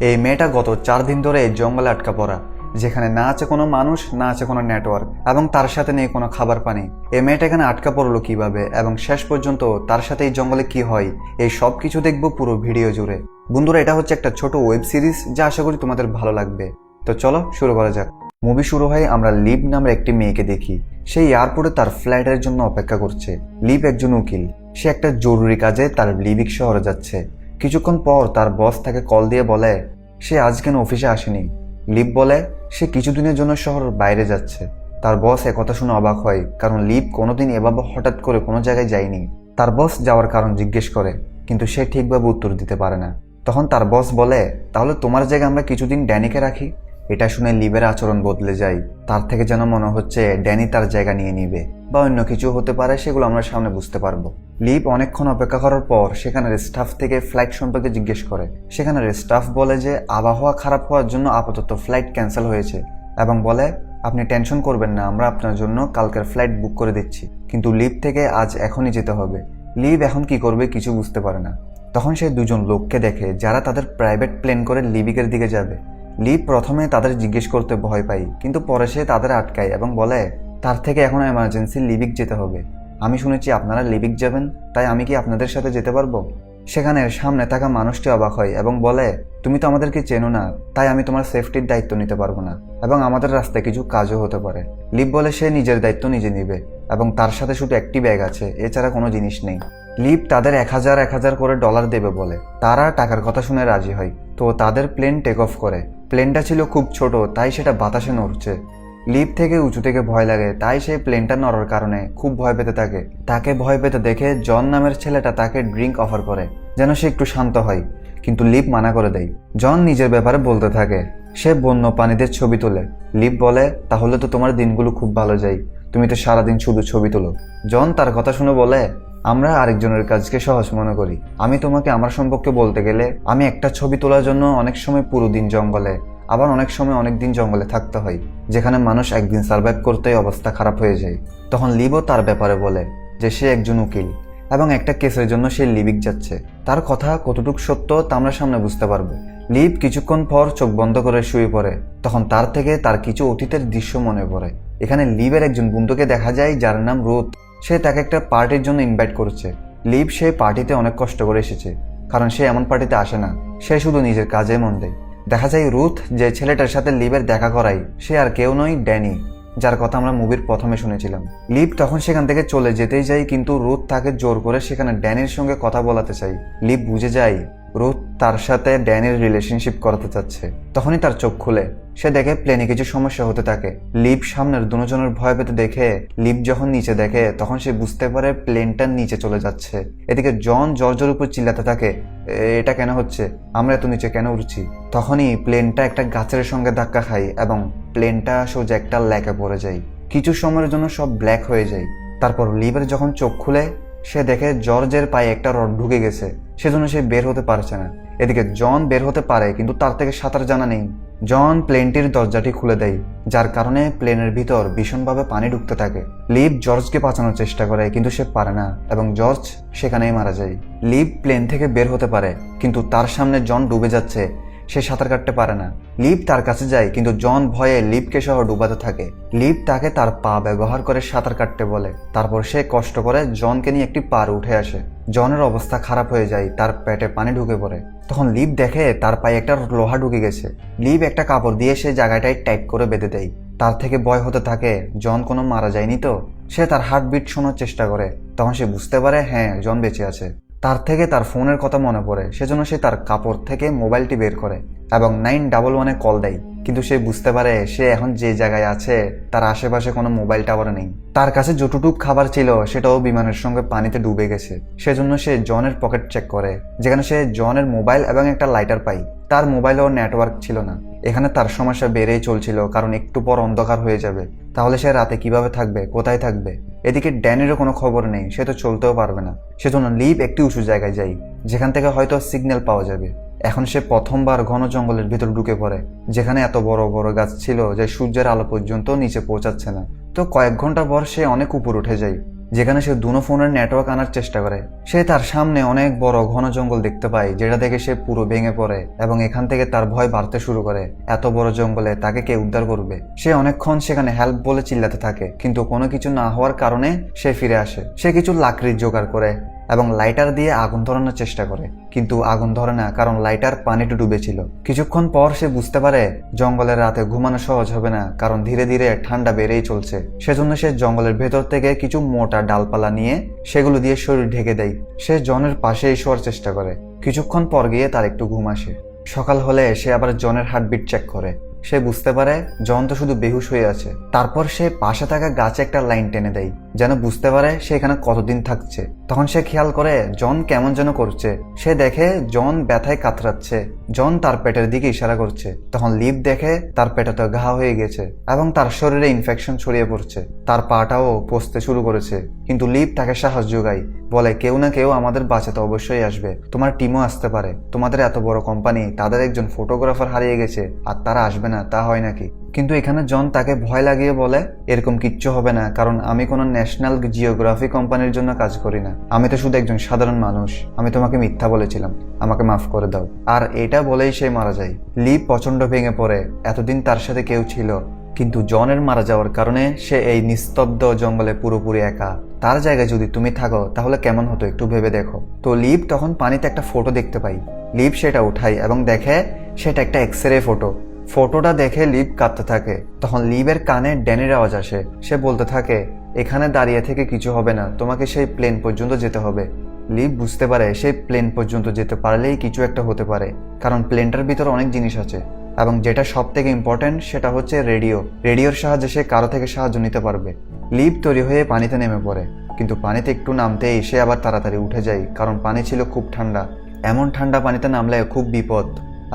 এই মেয়েটা গত 4 দিন ধরে এই জঙ্গলে আটকা পড়া, যেখানে না আছে কোনো মানুষ, না আছে কোনো নেটওয়ার্ক, এবং তার সাথে নেই কোনো খাবার পানি। এই মেয়েটা এখানে আটকা পড়লো কিভাবে এবং শেষ পর্যন্ত তার সাথে এই জঙ্গলে কি হয়, এই সব কিছু দেখবো পুরো ভিডিও জুড়ে। বন্ধুরা, এটা হচ্ছে একটা ছোট ওয়েব সিরিজ যা আশা করি তোমাদের ভালো লাগবে। তো চলো শুরু করা যাক। মুভি শুরু হয় আমরা লিভ নামের একটি মেয়েকে দেখি। সেই এয়ারপোর্টে তার ফ্লাইটের জন্য অপেক্ষা করছে। লিভ একজন উকিল। সে একটা জরুরি কাজে তার লিভিক শহরে যাচ্ছে। কিছুক্ষণ পর তার বস তাকে কল দিয়ে বলে সে আজ কেন অফিসে আসেনি। লিভ বলে সে কিছুদিনের জন্য শহরের বাইরে যাচ্ছে। তার বস একথা শুনে অবাক হয়, কারণ লিভ কোনোদিন এভাবে হঠাৎ করে কোনো জায়গায় যায়নি। তার বস যাওয়ার কারণ জিজ্ঞেস করে, কিন্তু সে ঠিকভাবে উত্তর দিতে পারে না। তখন তার বস বলে, তাহলে তোমার জায়গায় আমরা কিছুদিন ড্যানিকে রাখি। এটা শুনে লিভের আচরণ বদলে যায়। তার থেকে যেন মনে হচ্ছে ড্যানি তার জায়গা নিয়ে নিবে, বা অন্য কিছু হতে পারে, সেগুলো আমরা সামনে বুঝতে পারবো। লিভ অনেকক্ষণ অপেক্ষা করার পর সেখানের স্টাফ থেকে ফ্লাইট সম্পর্কে জিজ্ঞেস করে। সেখানের স্টাফ বলে যে আবহাওয়া খারাপ হওয়ার জন্য আপাতত ফ্লাইট ক্যান্সেল হয়েছে, এবং বলে আপনি টেনশন করবেন না, আমরা আপনার জন্য কালকের ফ্লাইট বুক করে দিচ্ছি, কিন্তু লিভ থেকে আজ এখনই যেতে হবে। লিভ এখন কি করবে কিছু বুঝতে পারে না। তখন সে দুজন লোককে দেখে যারা তাদের প্রাইভেট প্লেন করে লিভিকের দিকে যাবে। লিভ প্রথমে তাদের জিজ্ঞেস করতে ভয় পায়, কিন্তু পরে সে তাদের আটকায় এবং বলে তার থেকে এখন এমার্জেন্সি লিভিক যেতে হবে। আমি শুনেছি আপনারা লিভিক যাবেন, তাই আমি কি আপনাদের সাথে যেতে পারবো? সেখানে সামনে থাকা মানুষটি অবাক হয় এবং বলে তুমি তো আমাদেরকে চেনো না, তাই আমি তোমার সেফটির দায়িত্ব নিতে পারবো না, এবং আমাদের রাস্তায় কিছু কাজও হতে পারে। লিভ বলে সে নিজের দায়িত্ব নিজে নিবে, এবং তার সাথে শুধু একটি ব্যাগ আছে, এছাড়া কোনো জিনিস নেই। লিভ তাদের 1000 করে ডলার দেবে বলে। তারা টাকার কথা শুনে রাজি হয়। তো তাদের প্লেন টেক অফ করে। প্লেনটা ছিল খুব ছোট, তাই সেটা বাতাসে নড়ছে। লিভ থেকে উঁচু থেকে ভয় লাগে, তাই সেই প্লেনটা নড়ার কারণে খুব ভয় পেতে থাকে। তাকে ভয় পেতে দেখে জন নামের ছেলেটা তাকে ড্রিঙ্ক অফার করে যেন সে একটু শান্ত হয়, কিন্তু লিভ মানা করে দেয়। জন নিজের ব্যাপারে বলতে থাকে। সে বন্য প্রাণীদের ছবি তোলে। লিভ বলে তাহলে তো তোমার দিনগুলো খুব ভালো যায়, তুমি তো সারাদিন শুধু ছবি তোলো। জন তার কথা শুনে বলে আমরা আরেকজনের কাজকে সহজ মনে করি। আমি তোমাকে আমার সম্পর্কে বলতে গেলে আমি একটা ছবি তোলার জন্য অনেক সময় পুরো দিন জঙ্গলে, আবার অনেক সময় অনেক দিন জঙ্গলে থাকতে হয়, যেখানে মানুষ একদিন সার্ভাইভ করতেই অবস্থা খারাপ হয়ে যায়। তখন লিভও তার ব্যাপারে বলে যে সে একজন উকিল এবং একটা কেসের জন্য সে লিভিক যাচ্ছে। তার কথা কতটুকু সত্য তা আমরা সামনে বুঝতে পারবো। লিভ কিছুক্ষণ পর চোখ বন্ধ করে শুয়ে পড়ে। তখন তার থেকে তার কিছু অতীতের দৃশ্য মনে পড়ে। এখানে লিভের একজন বন্ধুকে দেখা যায় যার নাম রুথ। সে তাকে একটা পার্টির জন্য ইনভাইট করেছে। লিভ সেই পার্টিতে অনেক কষ্ট করে এসেছে, কারণ সে এমন পার্টিতে আসে না, সে শুধু নিজের কাজে মন দেয়। দেখা যায় রুথ যে ছেলেটার সাথে লিভের দেখা করায় সে আর কেউ নয়, ড্যানি, যার কথা আমরা মুভির প্রথমে শুনেছিলাম। লিভ তখন সেখান থেকে চলে যেতেই যায়, কিন্তু রুথ তাকে জোর করে সেখানে ড্যানির সঙ্গে কথা বলাতে চায়। লিভ বুঝে যায় রুথ তার সাথে ড্যানির রিলেশনশিপ করাতে চাচ্ছে। তখনই তার চোখ খুলে সে দেখে প্লেনে কিছু সমস্যা হতে থাকে। লিভ সামনের দুজনের ভয় পেতে দেখে লিভ যখন নিচে দেখে তখন সে বুঝতে পারে প্লেনটার নিচে চলে যাচ্ছে। এদিকে জন জর্জের উপর চিল্লাতে থাকে এটা কেন হচ্ছে, আমরা এত নিচে কেন উঠছি। তখনই প্লেনটা একটা গাছের সঙ্গে ধাক্কা খায় এবং প্লেনটা সোজা একটা লেকে পড়ে যায়। কিছু সময়ের জন্য সব ব্ল্যাক হয়ে যায়। তারপর লিভের যখন চোখ খুলে সে দেখে জর্জের পায়ে একটা রড ঢুকে গেছে, সেজন্য সে বের হতে পারছে না। এদিকে জন বের হতে পারে, কিন্তু তার থেকে সাঁতার জানা নেই। জন প্লেনটির দরজাটি খুলে দেয়, যার কারণে প্লেনের ভিতর ভীষণভাবে পানি ঢুকতে থাকে। লিভ জর্জকে বাঁচানোর চেষ্টা করে, কিন্তু সে পারে না এবং জর্জ সেখানেই মারা যায়। লিভ প্লেন থেকে বের হতে পারে, কিন্তু তার সামনে জন ডুবে যাচ্ছে, সে সাঁতার কাটতে পারে না। লিভ তার কাছে যায়, কিন্তু জন ভয়ে লিভকে সহ ডুবাতে থাকে। লিভ তাকে তার পা ব্যবহার করে সাঁতার কাটতে বলে। তারপর সে কষ্ট করে জনকে নিয়ে একটি পার উঠে আসে। জনের অবস্থা খারাপ হয়ে যায়, তার পেটে পানি ঢুকে পড়ে। তখন লিভ দেখে তার পায়ে একটা লোহা ঢুকে গেছে। লিভ একটা কাপড় দিয়ে সে জায়গাটায় টাইট করে বেঁধে দেয়। তার থেকে ভয় হতে থাকে জন কোনো মারা যায়নি তো। সে তার হার্টবিট শোনার চেষ্টা করে। তখন সে বুঝতে পারে হ্যাঁ, জন বেঁচে আছে। তার থেকে তার ফোনের কথা মনে পড়ে, সেজন্য সে তার কাপড় থেকে মোবাইলটি বের করে এবং 911-এ কল দেয়। কিন্তু সে বুঝতে পারে সে এখন যে জায়গায় আছে তার আশেপাশে কোনো মোবাইল টাওয়ার নেই। তার কাছে যতটুকু খাবার ছিল সেটাও বিমানের সঙ্গে পানিতে ডুবে গেছে। সেজন্য সে জনের পকেট চেক করে, যেখানে সে জনের মোবাইল এবং একটা লাইটার পায়। তার মোবাইলেও নেটওয়ার্ক ছিল না। এখানে তার সমস্যা বেড়েই চলছিল, কারণ একটু পর অন্ধকার হয়ে যাবে। তাহলে সে রাতে কিভাবে থাকবে, কোথায় থাকবে? এদিকে ড্যানিরও কোনো খবর নেই, সে তো চলতেও পারবে না। সেজন্য লিভ একটি উঁচু জায়গায় যায়, যেখান থেকে হয়তো সিগন্যাল পাওয়া যাবে। এখন সে প্রথমবার ঘন জঙ্গলের ভিতর ঢুকে পড়ে, যেখানে এত বড় বড় গাছ ছিল যে সূর্যের আলো পর্যন্ত নিচে পৌঁছাচ্ছে না। তো কয়েক ঘন্টা পর সে অনেক উপর উঠে যায়। যেখানে সে দুনো ফোনের নেটওয়ার্ক আনার চেষ্টা করে। সে তার সামনে অনেক বড় ঘন জঙ্গল দেখতে পায়, যেটা দেখে সে পুরো ভেঙে পড়ে এবং এখান থেকে তার ভয় বাড়তে শুরু করে। এত বড় জঙ্গলে তাকে কে উদ্ধার করবে? সে অনেকক্ষণ সেখানে হেল্প বলে চিল্লাতে থাকে, কিন্তু কোনো কিছু না হওয়ার কারণে সে ফিরে আসে। সে কিছু লাকড়ির জোগাড় করে এবং লাইটার দিয়ে আগুন ধরানোর চেষ্টা করে, কিন্তু আগুন ধরে না, কারণ লাইটার পানিতে ডুবেছিল। কিছুক্ষণ পর সে বুঝতে পারে জঙ্গলের রাতে ঘুমানো সহজ হবে না, কারণ ধীরে ধীরে ঠান্ডা বেড়েই চলছে। সেজন্য সে জঙ্গলের ভেতর থেকে কিছু মোটা ডালপালা নিয়ে সেগুলো দিয়ে শরীর ঢেকে দেয়। সে জনের পাশেই শোয়ার চেষ্টা করে। কিছুক্ষণ পর গিয়ে তার একটু ঘুম আসে। সকাল হলে সে আবার জনের হার্টবিট চেক করে। সে বুঝতে পারে জন তো শুধু বেহুশ হয়ে আছে। তারপর সে পাশে থাকা গাছে একটা লাইন টেনে দেয়, যেন বুঝতে পারে সে এখানে কতদিন থাকছে। তখন সে খেয়াল করে জন কেমন যেন করছে। সে দেখে জন ব্যথায় কাতরাচ্ছে। জন তার পেটের দিকে ইশারা করছে। তখন লিভ দেখে তার পেটে তো ঘা হয়ে গেছে এবং তার শরীরে ইনফেকশন ছড়িয়ে পড়ছে। তার পাটাও পচতে শুরু করেছে, কিন্তু লিভ তাকে সাহস যোগায়, বলে কেউ না কেউ আমাদের বাঁচাতে অবশ্যই আসবে। তোমার টিমও আসতে পারে। তোমাদের এত বড় কোম্পানি, তাদের একজন ফটোগ্রাফার হারিয়ে গেছে আর তারা আসবে না তা হয় নাকি? কিন্তু এখানে জন তাকে ভয় লাগিয়ে বলে এরকম কিচ্ছু হবে না, কারণ আমি কোনো ন্যাশনাল জিওগ্রাফি কোম্পানির জন্য কাজ করি না। আমি তো শুধু একজন সাধারণ মানুষ। আমি তোমাকে মিথ্যা বলেছিলাম, আমাকে মাফ করে দাও। আর এটা বলেই সে মারা যায়। লিভ প্রচন্ড ভেঙে পড়ে। এতদিন তার সাথে কেউ ছিল, কিন্তু জনের মারা যাওয়ার কারণে সে এই নিস্তব্ধ জঙ্গলে পুরোপুরি একা। তার জায়গায় যদি তুমি থাকো তাহলে কেমন হতো একটু ভেবে দেখো। তো লিভ তখন পানিতে একটা ফটো দেখতে পাই। লিভ সেটা উঠায় এবং দেখে সেটা একটা এক্সরে ফটো। ফটোটা দেখে লিভ কাঁদতে থাকে। তখন লিভের কানে ড্যানির আওয়াজ আসে। সে বলতে থাকে এখানে দাঁড়িয়ে থেকে কিছু হবে না, তোমাকে সেই প্লেন পর্যন্ত যেতে হবে। লিভ বুঝতে পারে সেই প্লেন পর্যন্ত যেতে পারলেই কিছু একটা হতে পারে, কারণ প্লেনটার ভিতরে অনেক জিনিস আছে এবং যেটা সব থেকে ইম্পর্টেন্ট সেটা হচ্ছে রেডিও। রেডিওর সাহায্যে সে কারো থেকে সাহায্য নিতে পারবে। লিভ তৈরি হয়ে পানিতে নেমে পড়ে, কিন্তু পানিতে একটু নামতেই সে আবার তাড়াতাড়ি উঠে যায়, কারণ পানি ছিল খুব ঠান্ডা। এমন ঠান্ডা পানিতে নামলে খুব বিপদ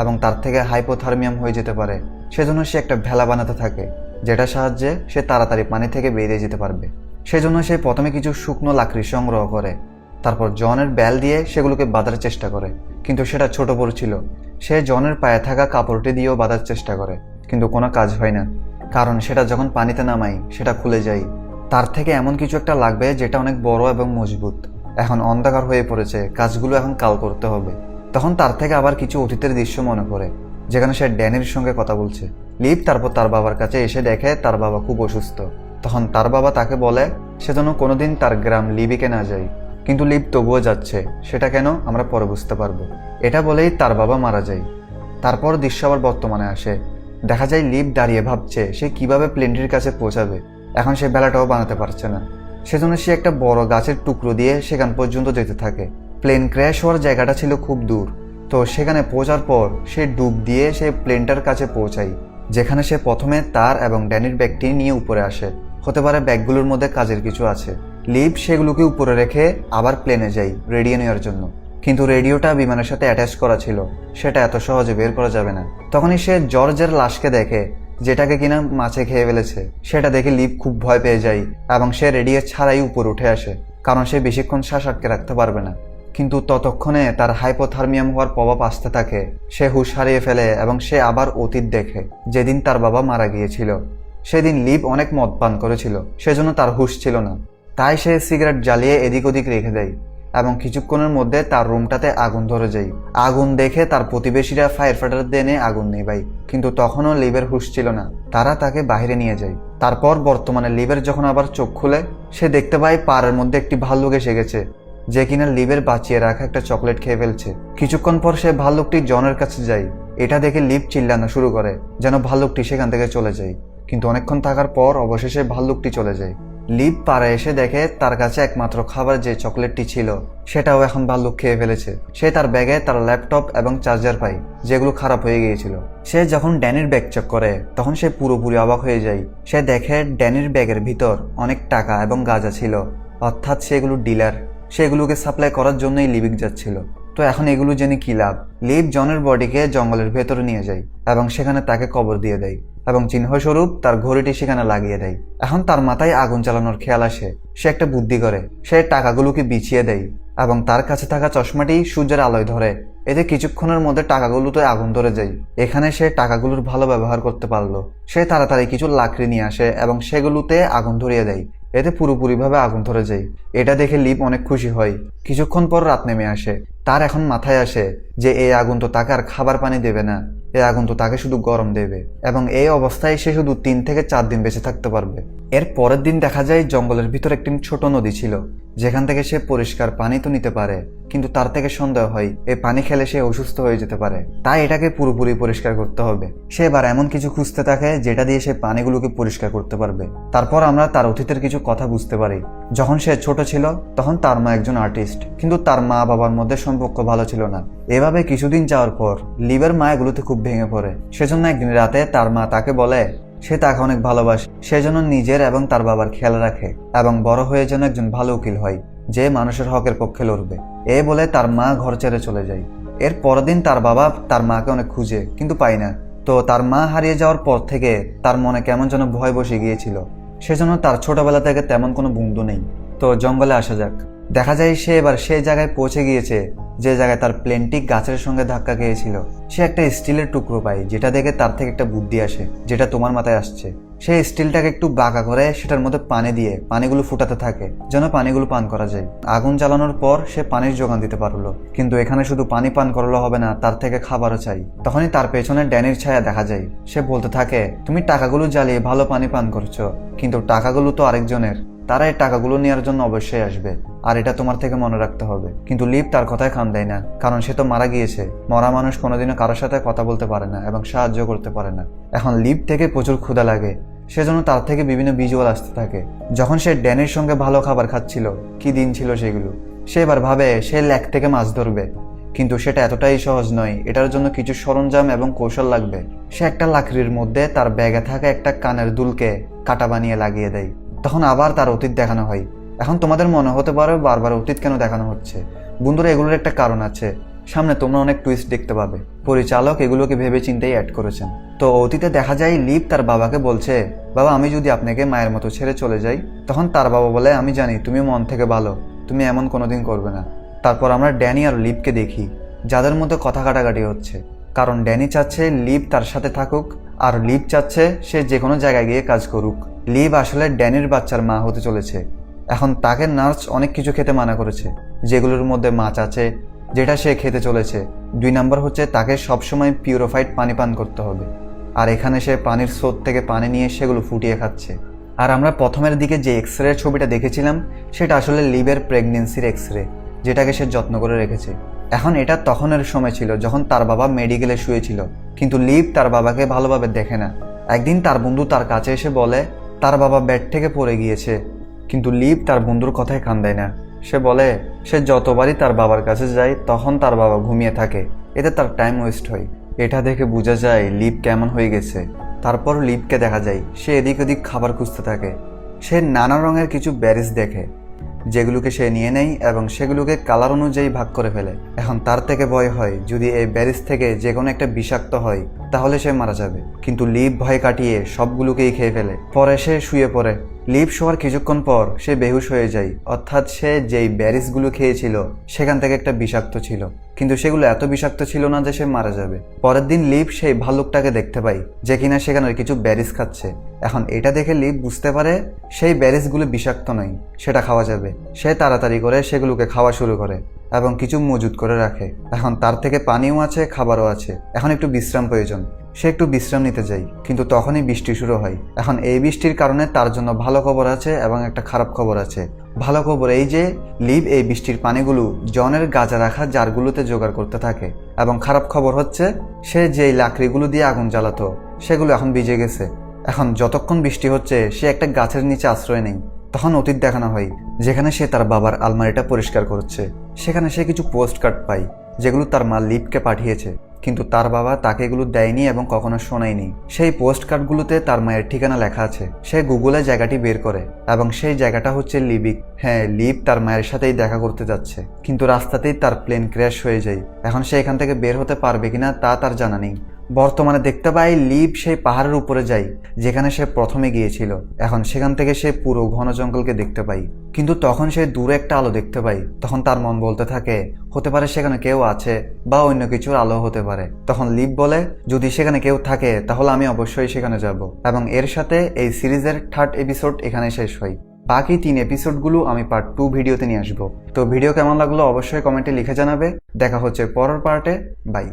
এবং তার থেকে হাইপোথার্মিয়াম হয়ে যেতে পারে। সেজন্য সে একটা ভেলা বানাতে থাকে, যেটা সাহায্যে সে তাড়াতাড়ি পানি থেকে বেরিয়ে যেতে পারবে। সেজন্য সে প্রথমে কিছু শুকনো লাকড়ি সংগ্রহ করে। তারপর জনের বেল দিয়ে সেগুলোকে বাঁধার চেষ্টা করে, কিন্তু সেটা ছোট পড়ছিল। সে জনের পায়ে থাকা কাপড়টি দিয়েও বাঁধার চেষ্টা করে, কিন্তু কোনো কাজ হয় না, কারণ সেটা যখন পানিতে নামাই সেটা খুলে যায়। তার থেকে এমন কিছু একটা লাগবে যেটা অনেক বড় এবং মজবুত। এখন অন্ধকার হয়ে পড়েছে, কাজগুলো এখন কাল করতে হবে। তখন তার থেকে আবার কিছু অতীতের দৃশ্য মনে পড়ে, যেখানে সে ড্যানির সঙ্গে কথা বলছে। লিভ তারপর তার বাবার কাছে এসে দেখে তার বাবা খুব অসুস্থ। তখন তার বাবা তাকে বলে সে যেন কোনোদিন তার গ্রাম লিবিকে না যায়, কিন্তু লিভ তবুও যাচ্ছে। সেটা কেন আমরা পরে বুঝতে পারবো। এটা বলেই তার বাবা মারা যায়। তারপর দৃশ্য আবার বর্তমানে আসে। দেখা যায় লিভ দাঁড়িয়ে ভাবছে সে কিভাবে প্লেনটির কাছে পৌঁছাবে। এখন সে বেলাটাও বানাতে পারছে না। সেজন্য সে একটা বড় গাছের টুকরো দিয়ে সেখান পর্যন্ত যেতে থাকে। প্লেন ক্র্যাশ হওয়ার জায়গাটা ছিল খুব দূর। তো সেখানে পৌঁছার পর সে ডুব দিয়ে সে প্লেনটার কাছে পৌঁছায়, যেখানে সে প্রথমে তার এবং ড্যানির ব্যাগটি নিয়ে উপরে আসে। হতে পারে ব্যাগগুলোর মধ্যে কাজের কিছু আছে। লিভ সেগুলোকে উপরে রেখে আবার প্লেনে যায় রেডিও নেওয়ার জন্য, কিন্তু রেডিওটা বিমানের সাথে অ্যাটাচ করা ছিল, সেটা এত সহজে বের করা যাবে না। তখনই সে জর্জের লাশকে দেখে, যেটাকে কিনা মাছে খেয়ে ফেলেছে। সেটা দেখে লিভ খুব ভয় পেয়ে যায় এবং সে রেডিও ছাড়াই উপরে উঠে আসে, কারণ সে বেশিক্ষণ শ্বাস আটকে রাখতে পারবে না। কিন্তু ততক্ষণে তার হাইপোথার্মিয়াম হওয়ার প্রভাব আসতে থাকে। সে হুঁশ হারিয়ে ফেলে এবং সে আবার অতীত দেখে, যেদিন তার বাবা মারা গিয়েছিল। সেদিন লিভ অনেক মদ পান করেছিল, সেজন্য তার হুঁশ ছিল না। তাই সে সিগারেট জ্বালিয়ে এদিক ওদিক রেখে দেয় এবং কিছুক্ষণের মধ্যে তার রুমটাতে আগুন ধরে যায়। আগুন দেখে তার প্রতিবেশীরা ফায়ার ফাইটার দিয়ে এনে আগুন নেভায়, কিন্তু তখনও লিভের হুঁশ ছিল না। তারা তাকে বাইরে নিয়ে যায়। তারপর বর্তমানে লিভের যখন আবার চোখ খুলে, সে দেখতে পায় পাড়ের মধ্যে একটি ভাল্লুক এসে গেছে, যে কিনা লিভের বাঁচিয়ে রাখা একটা চকলেট খেয়ে ফেলছে। কিছুক্ষণ পর সে ভাল্লুকটি জনের কাছে যায়। এটা দেখে লিভ চিল্লানো শুরু করে যেন ভাল্লুকটি সেখান থেকে চলে যায়, কিন্তু অনেকক্ষণ থাকার পর অবশেষে ভাল্লুকটি চলে যায়। লিভ পাড়ে এসে দেখে তার কাছে একমাত্র খাবার যে চকলেটটি ছিল সেটাও এখন ভাল্লুক খেয়ে ফেলেছে। সে তার ব্যাগে তার ল্যাপটপ এবং চার্জার পায়, যেগুলো খারাপ হয়ে গিয়েছিল। সে যখন ড্যানির ব্যাগ চেক করে তখন সে পুরোপুরি অবাক হয়ে যায়। সে দেখে ড্যানির ব্যাগের ভিতর অনেক টাকা এবং গাঁজা ছিল, অর্থাৎ সেগুলো ডিলার সেগুলোকে সাপ্লাই করার জন্যই লিভিক যাচ্ছিল। তো এখন এগুলো জেনে কি লাভ? লিভ জনের বডিকে জঙ্গলের ভেতরে নিয়ে যায় এবং সেখানে তাকে কবর দিয়ে দেয় এবং চিহ্নস্বরূপ তার ঘড়িটি সেখানে লাগিয়ে দেয়। এখন তার মাথায় আগুন চালানোর খেয়াল আসে। সে একটা বুদ্ধি করে, সে টাকাগুলোকে বিছিয়ে দেয় এবং তার কাছে থাকা চশমাটি সূর্যের আলোয় ধরে। এতে কিছুক্ষণের মধ্যে টাকাগুলোতে আগুন ধরে যায়। এখানে সে টাকাগুলোর ভালো ব্যবহার করতে পারলো। সে তাড়াতাড়ি কিছু লাকড়ি নিয়ে আসে এবং সেগুলোতে আগুন ধরিয়ে দেয়। এতে পুরোপুরিভাবে আগুন ধরে যায়। এটা দেখে লিপ অনেক খুশি হয়। কিছুক্ষণ পর রাত নেমে আসে। তার এখন মাথায় আসে যে এই আগুন তো তাকে আর খাবার পানি দেবে না, এই আগুন তো তাকে শুধু গরম দেবে, এবং এই অবস্থায় সে শুধু 3 থেকে 4 দিন বেঁচে থাকতে পারবে। এর পরের দিন দেখা যায় জঙ্গলের ভিতর একটি ছোট নদী ছিল, যেখান থেকে সে পরিষ্কার পানি তো নিতে পারে, কিন্তু তার থেকে সন্দেহ হয় এই পানি খেলে সে অসুস্থ হয়ে যেতে পারে, তাই এটাকে পুরোপুরি পরিষ্কার করতে হবে। সে এবার এমন কিছু খুঁজতে থাকে যেটা দিয়ে সে পানিগুলোকে পরিষ্কার করতে পারবে। তারপর আমরা তার অতীতের কিছু কথা বুঝতে পারি। যখন সে ছোট ছিল তখন তার মা একজন আর্টিস্ট, কিন্তু তার মা বাবার মধ্যে সম্পর্ক ভালো ছিল না। এভাবে কিছুদিন যাওয়ার পর লিবের মা এগুলোতে খুব ভেঙে পড়ে। সেজন্য একদিন রাতে তার মা তাকে বলে সে তাকে অনেক ভালোবাসে, সেজন্য নিজের এবং তার বাবার খেয়াল রাখে এবং বড় হয়ে যেন একজন ভালো উকিল হয় যে মানুষের হকের পক্ষে লড়বে। এ বলে তার মা ঘর ছেড়ে চলে যায়। এর পরের দিন তার বাবা তার মাকে অনেক খুঁজে কিন্তু পায় না। তো তার মা হারিয়ে যাওয়ার পর থেকে তার মনে কেমন যেন ভয় বসে গিয়েছিল, সেজন্য তার ছোটবেলা থেকে তেমন কোনো বন্ধু নেই। তো জঙ্গলে আসা যাক। দেখা যায় সে এবার সেই জায়গায় পৌঁছে গিয়েছে যে জায়গায় তার প্লেনটি গাছের সঙ্গে ধাক্কা খেয়েছিল। সে একটা স্টিলের টুকরো পায়, যেটা দেখে তার থেকে একটা বুদ্ধি আসে, যেটা তোমার মাথায় আসছে। সে স্টিলটাকে একটু বাঁকা করে সেটার মধ্যে পানি দিয়ে পানিগুলো ফুটাতে থাকে যেন পানিগুলো পান করা যায়। আগুন জ্বালানোর পর সে পানির যোগান দিতে পারলো, কিন্তু এখানে শুধু পানি পান করলে হবে না, তার থেকে খাবারও চাই। তখনই তার পেছনে ড্যানির ছায়া দেখা যায়। সে বলতে থাকে, তুমি টাকাগুলো জ্বালিয়ে ভালো পানি পান করছো, কিন্তু টাকাগুলো তো আরেকজনের, তারা এই টাকাগুলো নেওয়ার জন্য অবশ্যই আসবে, আর এটা তোমার থেকে মনে রাখতে হবে। কিন্তু লিপ তার কথায় কান দেয় না, কারণ সে তো মারা গিয়েছে। মরা মানুষ কোনোদিনও কারোর সাথে কথা বলতে পারে না এবং সাহায্য করতে পারে না। এখন লিপ থেকে প্রচুর ক্ষুধা লাগে, সেজন্য তার থেকে বিভিন্ন ভিজুয়াল আসতে থাকে। যখন সে ড্যানির সঙ্গে ভালো খাবার খাচ্ছিল, কি দিন ছিল সেগুলো। সে এবার ভাবে সে লেক থেকে মাছ ধরবে, কিন্তু সেটা এতটাই সহজ নয়। এটার জন্য কিছু সরঞ্জাম এবং কৌশল লাগবে। সে একটা লাকড়ির মধ্যে তার ব্যাগে থাকা একটা কানের দুলকে কাটা বানিয়ে লাগিয়ে দেয়। তখন আবার তার অতীত দেখানো হয়। এখন তোমাদের মনে হতে পারে বারবার অতীত কেন দেখানো হচ্ছে। বন্ধুরা, এগুলোর একটা কারণ আছে। সামনে তোমরা অনেক টুইস্ট দেখতে পাবে। পরিচালক এগুলোকে ভেবে চিন্তেই অ্যাড করেছেন। তো অতীতে দেখা যায় লিপ তার বাবাকে বলছে, বাবা আমি যদি আপনাকে মায়ের মতো ছেড়ে চলে যাই। তখন তার বাবা বলে, আমি জানি তুমি মন থেকে ভালো, তুমি এমন কোনোদিন করবে না। তারপর আমরা ড্যানি আর লিপকে দেখি, যাদের মধ্যে কথা কাটাকাটি হচ্ছে, কারণ ড্যানি চাচ্ছে লিপ তার সাথে থাকুক আর লিপ চাচ্ছে সে যে কোনো জায়গায় গিয়ে কাজ করুক। লিপ আসলে ড্যানির বাচ্চার মা হতে চলেছে। এখন তাকে নার্স অনেক কিছু খেতে মানা করেছে, যেগুলোর মধ্যে মাছ আছে, যেটা সে খেতে চলেছে। 2 নাম্বার হচ্ছে তাকে সবসময় পিউরিফাইড পানি পান করতে হবে, আর এখানে সে পানির স্রোত থেকে পানি নিয়ে সেগুলো ফুটিয়ে খাচ্ছে। আর আমরা প্রথমের দিকে যে এক্সরে ছবিটা দেখেছিলাম সেটা আসলে লিবের প্রেগনেন্সির এক্সরে, যেটাকে সে যত্ন করে রেখেছে। এখন এটা তখনের সময় ছিল যখন তার বাবা মেডিকেলে শুয়েছিল, কিন্তু লিব তার বাবাকে ভালোভাবে দেখে না। একদিন তার বন্ধু তার কাছে এসে বলে তার বাবা বেড থেকে পড়ে গিয়েছে, কিন্তু লিব তার বন্ধুর কথায় কান দেয় না। সে বলে সে যতবারই তার বাবার কাছে যায় তখন তার বাবা ঘুমিয়ে থাকে, এতে তার টাইম ওয়েস্ট হয়। এটা দেখে বোঝা যায় লিব কেমন হয়ে গেছে। তারপর লিবকে দেখা যায় সে এদিক ওদিক খাবার খুঁজতে থাকে। সে নানা রঙের কিছু ব্যারিজ দেখে, যেগুলোকে সে নিয়ে নেয় এবং সেগুলোকে কালার অনুযায়ী ভাগ করে ফেলে। এখন তার থেকে ভয় হয় যদি এই ব্যারিজ থেকে যে কোনো একটা বিষাক্ত হয় তাহলে সে মারা যাবে, কিন্তু লিব ভয় কাটিয়ে সবগুলোকেই খেয়ে ফেলে। পরে সে শুয়ে পড়ে। লিব শোয়ার কিছুক্ষণ পর সে বেহুশ হয়ে যায়, অর্থাৎ সে যেই ব্যারিজগুলো খেয়েছিল সেখান থেকে একটা বিষাক্ত ছিল, কিন্তু সেগুলো এত বিষাক্ত ছিল না যে সে মারা যাবে। পরের দিন লিব সেই ভাল্লুকটাকে দেখতে পায় যে কিনা সেখানে কিছু ব্যারিজ খাচ্ছে। এখন এটা দেখে লিব বুঝতে পারে সেই ব্যারিজগুলো বিষাক্ত নয়, সেটা খাওয়া যাবে। সে তাড়াতাড়ি করে সেগুলোকে খাওয়া শুরু করে এবং কিছু মজুত করে রাখে। এখন তার থেকে পানিও আছে, খাবারও আছে। এখন একটু বিশ্রাম প্রয়োজন। সে একটু বিশ্রাম নিতে যায়, কিন্তু তখনই বৃষ্টি শুরু হয়। এখন এই বৃষ্টির কারণে তার জন্য ভালো খবর আছে এবং একটা খারাপ খবর আছে। ভালো খবর এই যে লিব এই বৃষ্টির পানিগুলো জনের গাজা রাখা জারগুলোতে জোগাড় করতে থাকে, এবং খারাপ খবর হচ্ছে সে যেই লাকড়িগুলো দিয়ে আগুন জ্বালাতো সেগুলো এখন ভিজে গেছে। এখন যতক্ষণ বৃষ্টি হচ্ছে সে একটা গাছের নিচে আশ্রয় নেই। তখন অতীত দেখানো হয় যেখানে সে তার বাবার আলমারিটা পরিষ্কার করছে। সেখানে সে কিছু পোস্ট কার্ড পায় যেগুলো তার মা লিবকে পাঠিয়েছে, কিন্তু তার বাবা তাকে এগুলো দেয়নি এবং কখনো শোনায়নি। সেই পোস্ট কার্ডগুলোতে তার মায়ের ঠিকানা লেখা আছে। সে গুগলে জায়গাটি বের করে এবং সেই জায়গাটা হচ্ছে লিবিক। হ্যাঁ, লিব তার মায়ের সাথেই দেখা করতে যাচ্ছে, কিন্তু রাস্তাতেই তার প্লেন ক্র্যাশ হয়ে যায়। এখন সে এখান থেকে বের হতে পারবে কিনা তা তার জানা নেই। বর্তমানে দেখতে পাই লিব সেই পাহাড়ের উপরে যায় যেখানে সে প্রথমে গিয়েছিল। এখন সেখান থেকে সে পুরো ঘন জঙ্গলকে দেখতে পাই, কিন্তু তখন সে দূরে একটা আলো দেখতে পাই। তখন তার মন বলতে থাকে হতে পারে সেখানে কেউ আছে বা অন্য কিছুর আলো হতে পারে। তখন লিব বলে যদি সেখানে কেউ থাকে তাহলে আমি অবশ্যই সেখানে যাব। এবং এর সাথে এই সিরিজের 3rd এপিসোড এখানে শেষ হয়। বাকি 3 এপিসোডগুলো আমি পার্ট 2 ভিডিওতে নিয়ে আসবো। তো ভিডিও কেমন লাগলো অবশ্যই কমেন্টে লিখে জানাবে। দেখা হচ্ছে পরের পার্টে। বাই।